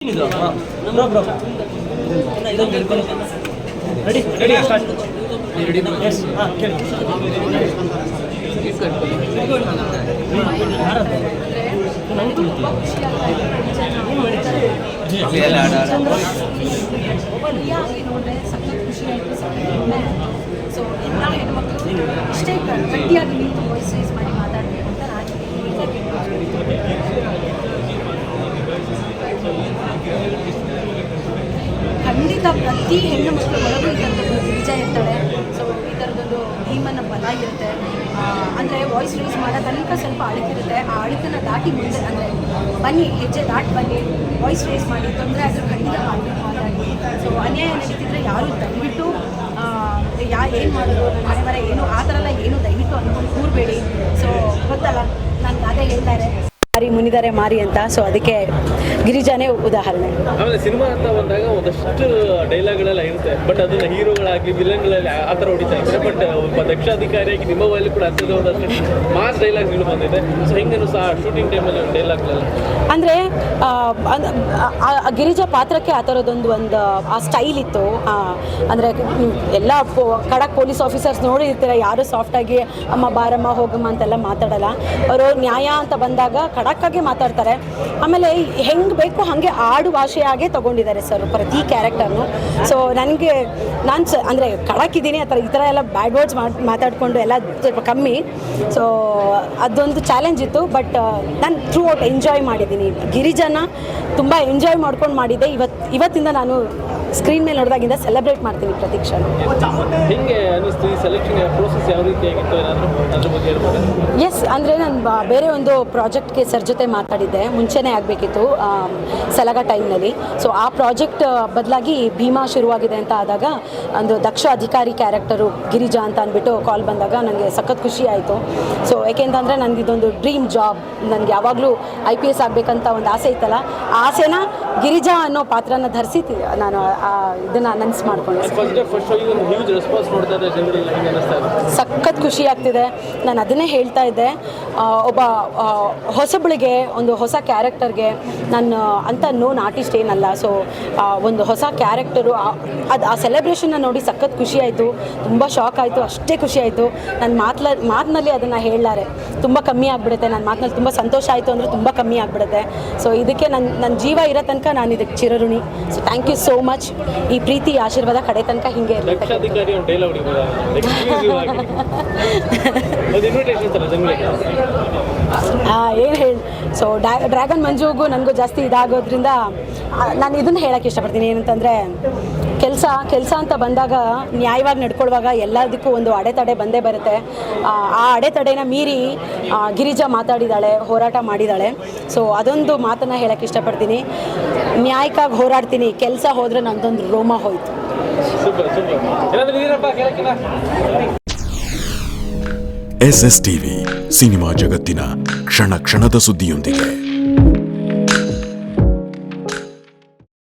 Ready start ready yes ಹಾಂ ಕೇಳಿ so ಎಲ್ಲ ಹೆಣ್ಮಕ್ಳು ಇಷ್ಟೇ ಗಟ್ಟಿಯಾಗಿ ನಿಂತು ವಾಯ್ಸ್ ರೇಸ್ ಮಾಡಿ ಮಾತಾಡಬೇಕು ಅಂತ ನಾನು ಖಂಡಿತ ಪ್ರತಿ ಹೆಣ್ಣು ಮಕ್ಕಳ ಒಳಗೂ ಈ ಥರದೊಂದು ಗಿರಿಜ ಇರ್ತಾಳೆ. ಸೊ ಈ ಥರದೊಂದು ಭೀಮನ ಬಲ ಇರುತ್ತೆ. ಅಂದರೆ ವಾಯ್ಸ್ ರೇಸ್ ಮಾಡೋ ತನಕ ಸ್ವಲ್ಪ ಅಳುಕಿರುತ್ತೆ. ಆ ಅಳುಕನ್ನು ದಾಟಿ ಮುಂದೆ ಅಂದರೆ ಬನ್ನಿ, ಹೆಜ್ಜೆ ದಾಟಿ ಬನ್ನಿ, ವಾಯ್ಸ್ ರೇಸ್ ಮಾಡಿ, ತೊಂದರೆ ಆದರೂ ಖಂಡಿತ ಮಾಡಬೇಕು ಮಾತಾಡಿ. ಸೊ ಅನ್ಯಾಯ ನಡೀತಿದ್ರೆ ಯಾರು ದಯವಿಟ್ಟು ಏನು ಮಾಡೋದು ನನ್ನ ಮನೆ ಮರ ಏನು ಆ ಥರ ಎಲ್ಲ ಏನು ದಯವಿಟ್ಟು ಅಂದ್ಕೊಂಡು ಕೂರಬೇಡಿ. ಸೊ ಗೊತ್ತಲ್ಲ, ನನಗೆ ಅದೇ ಹೇಳ್ತಾರೆ ಮಾರಿ ಮುನಿದರೆ ಮಾರಿ ಅಂತ. ಸೊ ಅದಕ್ಕೆ ಗಿರಿಜಾನೇ ಉದಾಹರಣೆ. ಆಮೇಲೆ ಸಿನಿಮಾ ಅಂತ ಬಂದಾಗ ಒಂದಷ್ಟು ಡೈಲಾಗ್ಗಳೆಲ್ಲ ಇರುತ್ತೆ, ಬಟ್ ಅದನ್ನ ಹೀರೋಗಳಾಗಲಿ ವಿಲನ್ಗಳಲ್ಲಿ ಆ ಥರ ಹೊಡಿತಾ ಇದ್ದಾರೆ. ಬಟ್ ಒಬ್ಬ ದಕ್ಷ ಅಧಿಕಾರಿಯಾಗಿ ನಿಮ್ಮ ವೈಲಿ ಕೂಡ ಅಂಥದ್ದು ಒಂದಷ್ಟು ಮಾಸ್ ಡೈಲಾಗ್ಗಳು ಬಂದಿದೆ. ಸೊ ಹೆಂಗೇನು ಸಹ ಶೂಟಿಂಗ್ ಟೈಮಲ್ಲಿ ಒಂದು ಡೈಲಾಗ್ಗಳೆಲ್ಲ ಅಂದರೆ ಗಿರಿಜಾ ಪಾತ್ರಕ್ಕೆ ಆ ಥರದೊಂದು ಆ ಸ್ಟೈಲ್ ಇತ್ತು. ಅಂದರೆ ಎಲ್ಲ ಖಡಕ್ ಪೊಲೀಸ್ ಆಫೀಸರ್ಸ್ ನೋಡಿರ್ತೀರ, ಯಾರು ಸಾಫ್ಟಾಗಿ ಅಮ್ಮ ಬಾರಮ್ಮ ಹೋಗಮ್ಮ ಅಂತೆಲ್ಲ ಮಾತಾಡಲ್ಲ. ಅವರು ನ್ಯಾಯ ಅಂತ ಬಂದಾಗ ಖಡಕ್ಕಾಗಿ ಮಾತಾಡ್ತಾರೆ. ಆಮೇಲೆ ಹೆಂಗೆ ಬೇಕು ಹಾಗೆ ಆಡು ಭಾಷೆಯಾಗೆ ತೊಗೊಂಡಿದ್ದಾರೆ ಸರ್ ಪ್ರತಿ ಕ್ಯಾರೆಕ್ಟರ್ನು. ಸೊ ನನಗೆ ಅಂದರೆ ಖಡಕ್ಕಿದ್ದೀನಿ ಈ ಥರ ಎಲ್ಲ ಬ್ಯಾಡ್ ವರ್ಡ್ಸ್ ಮಾತಾಡಿಕೊಂಡು ಎಲ್ಲ ಸ್ವಲ್ಪ ಕಮ್ಮಿ. ಸೊ ಅದೊಂದು ಚಾಲೆಂಜ್ ಇತ್ತು. ಬಟ್ ನಾನು ಥ್ರೂ ಔಟ್ ಎಂಜಾಯ್ ಮಾಡಿದ್ದೀನಿ. ಗಿರಿಜನ ತುಂಬ ಎಂಜಾಯ್ ಮಾಡ್ಕೊಂಡು ಮಾಡಿದ್ದೆ. ಇವತ್ತಿಂದ ನಾನು ಸ್ಕ್ರೀನ್ ಮೇಲೆ ನೋಡಿದಾಗಿಂದ ಸೆಲೆಬ್ರೇಟ್ ಮಾಡ್ತೀನಿ ಪ್ರತಿ ಕ್ಷಣ. ಹಿಂಗೆ ಅನ್ನಿಸ್ತು ಈ ಸೆಲೆಕ್ಷನ್ ಪ್ರೋಸೆಸ್ ಯಾವ ರೀತಿಯಾಗಿತ್ತು, ಏನಾದರೂ ಅದ್ರ ಬಗ್ಗೆ ಹೇಳ್ಬೋದು? ಎಸ್, ಅಂದರೆ ನಾನು ಬೇರೆ ಒಂದು ಪ್ರಾಜೆಕ್ಟ್ಗೆ ಸರ್ ಜೊತೆ ಮಾತಾಡಿದ್ದೆ, ಮುಂಚೆನೇ ಆಗಬೇಕಿತ್ತು ಸಲಗ ಟೈಮ್ನಲ್ಲಿ. ಸೊ ಆ ಪ್ರಾಜೆಕ್ಟ್ ಬದಲಾಗಿ ಭೀಮಾ ಶುರುವಾಗಿದೆ ಅಂತ ಆದಾಗ ಒಂದು ದಕ್ಷ ಅಧಿಕಾರಿ ಕ್ಯಾರೆಕ್ಟರು ಗಿರಿಜಾ ಅಂತ ಅಂದ್ಬಿಟ್ಟು ಕಾಲ್ ಬಂದಾಗ ನನಗೆ ಸಖತ್ ಖುಷಿ ಆಯಿತು. ಸೊ ಏಕೆಂತಂದರೆ ನನಗೆ ಇದೊಂದು ಡ್ರೀಮ್ ಜಾಬ್. ನನಗೆ ಯಾವಾಗಲೂ IPS ಆಗಬೇಕಂತ ಒಂದು ಆಸೆ ಇತ್ತಲ್ಲ, ಆ ಆಸೆನ ಗಿರಿಜಾ ಅನ್ನೋ ಪಾತ್ರನ ಧರಿಸಿ ನಾನು ಇದನ್ನು ಅನೌನ್ಸ್ ಮಾಡ್ಕೊಂಡೆ. ಸಖತ್ ಖುಷಿ ಆಗ್ತಿದೆ. ನಾನು ಅದನ್ನೇ ಹೇಳ್ತಾ ಇದ್ದೆ, ಒಬ್ಬ ಹೊಸಬಳಿಗೆ ಒಂದು ಹೊಸ ಕ್ಯಾರೆಕ್ಟರ್ಗೆ ನಾನು ಅಂತ ನೋನ್ ಆರ್ಟಿಸ್ಟ್ ಏನಲ್ಲ. ಸೊ ಒಂದು ಹೊಸ ಕ್ಯಾರೆಕ್ಟರು ಆ ಸೆಲೆಬ್ರೇಷನ್ನ ನೋಡಿ ಸಖತ್ ಖುಷಿ ಆಯಿತು. ತುಂಬ ಶಾಕ್ ಆಯಿತು, ಅಷ್ಟೇ ಖುಷಿ ಆಯಿತು. ನನ್ನ ಮಾತಿನಲ್ಲಿ ಅದನ್ನು ಹೇಳಲಾರೆ, ತುಂಬ ಕಮ್ಮಿ ಆಗಿಬಿಡುತ್ತೆ. ನನ್ನ ಮಾತಿನಲ್ಲಿ ತುಂಬ ಸಂತೋಷ ಆಯಿತು ಅಂದರೆ ತುಂಬ ಕಮ್ಮಿ ಆಗಿಬಿಡುತ್ತೆ. ಸೊ ಇದಕ್ಕೆ ನನ್ನ ಜೀವ ಇರೋ ತನಕ ನಾನು ಇದಕ್ಕೆ ಚಿರಋಣಿ. So thank you so much. ಈ ಪ್ರೀತಿ ಆಶೀರ್ವಾದ ಕಡೆ ತನಕ ಹಿಂಗೆ ಇರಲಿ. ಏನು ಹೇಳಿ, ಸೊ ಡ್ರ್ಯಾಗನ್ ಮಂಜುಗೂ ನನಗೂ ಜಾಸ್ತಿ ಇದಾಗೋದ್ರಿಂದ ನಾನು ಇದನ್ನು ಹೇಳೋಕ್ಕೆ ಇಷ್ಟಪಡ್ತೀನಿ. ಏನಂತಂದರೆ ಕೆಲಸ ಅಂತ ಬಂದಾಗ ನ್ಯಾಯವಾಗಿ ನಡ್ಕೊಳ್ಳುವಾಗ ಎಲ್ಲದಕ್ಕೂ ಒಂದು ಅಡೆತಡೆ ಬಂದೇ ಬರುತ್ತೆ. ಆ ಅಡೆತಡೆನ ಮೀರಿ ಗಿರಿಜಾ ಮಾತಾಡಿದ್ದಾಳೆ, ಹೋರಾಟ ಮಾಡಿದ್ದಾಳೆ. ಸೊ ಅದೊಂದು ಮಾತನ್ನು ಹೇಳೋಕ್ಕೆ ಇಷ್ಟಪಡ್ತೀನಿ. ನ್ಯಾಯಕ್ಕಾಗಿ ಹೋರಾಡ್ತೀನಿ, ಕೆಲಸ ಹೋದರೆ ನಂದೊಂದು ರೋಮ ಹೋಯಿತು. SSTV ಸಿನಿಮಾ ಜಗತ್ತಿನ ಕ್ಷಣ ಕ್ಷಣದ ಸುದ್ದಿಯೊಂದಿಗೆ.